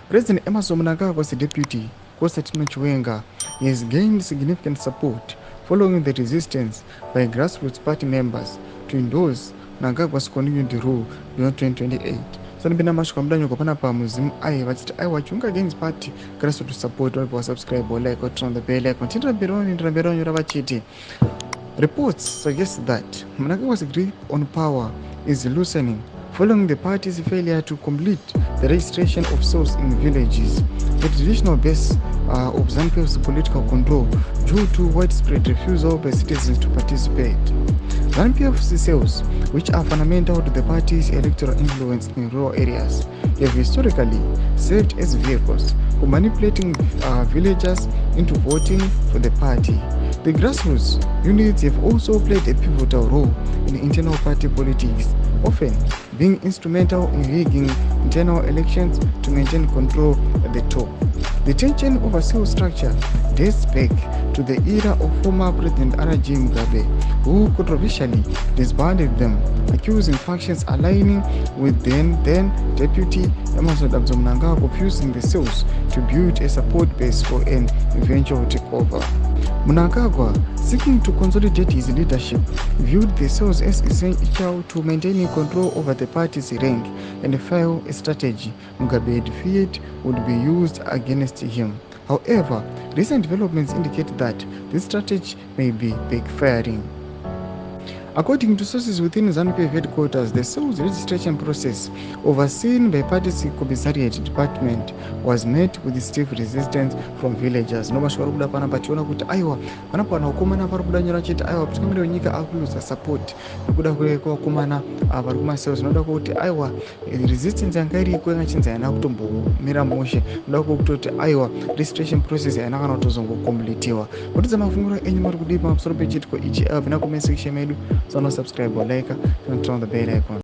President Emerson Mnangagwa's deputy, Constantino Chiwenga, has gained significant support following the resistance by grassroots party members to endorse Mnangagwa's continued rule beyond 2028. Sanipenda mashuka mdanyo kupana pa muzimu vachiti aiwa Chiwenga gains party grassroots support walipo subscribe like or turn on the bell icon. Tindraberoni vachiti. Reports suggest that Mnangagwa's grip on power is loosening following the party's failure to complete the registration of cells in villages, the traditional base of ZANU-PF's political control, due to widespread refusal by citizens to participate. ZANU-PF's cells, which are fundamental to the party's electoral influence in rural areas, have historically served as vehicles for manipulating villagers into voting for the party. The grassroots units have also played a pivotal role in internal party politics, often being instrumental in rigging internal elections to maintain control at the top. The tension over cell structure dates back to the era of former President Regerai Mugabe, who controversially disbanded them, accusing factions aligning with then Deputy Emerson Mnangagwa of using the cells to build a support base for an eventual takeover. Mnangagwa, seeking to consolidate his leadership, viewed the cells as essential to maintaining control over the party's rank and file a strategy Mugabe had feared would be used against him. However, recent developments indicate that this strategy may be backfiring. According to sources within ZANU-PF headquarters, the cells registration process, overseen by Party's Commissariat Department, was met with stiff resistance from villagers. Nomashwarubuda panapa tiona kuti aiwa panapo anakomana parubuda nyora chiti aiwa putikamira wenyika akuluza support nekuda kwekuvakomana vari kumacells. Noda kuti aiwa resistance yanga iriko yakachinza yana kutombomira mushe. Noda kutoti aiwa registration process yana kana kutozongokompletiwa. Kutidza mafunguro enyu muri kudipa pamusoro pechitiko ichi abvina comment section medu. So no subscribe or like and turn on the bell icon.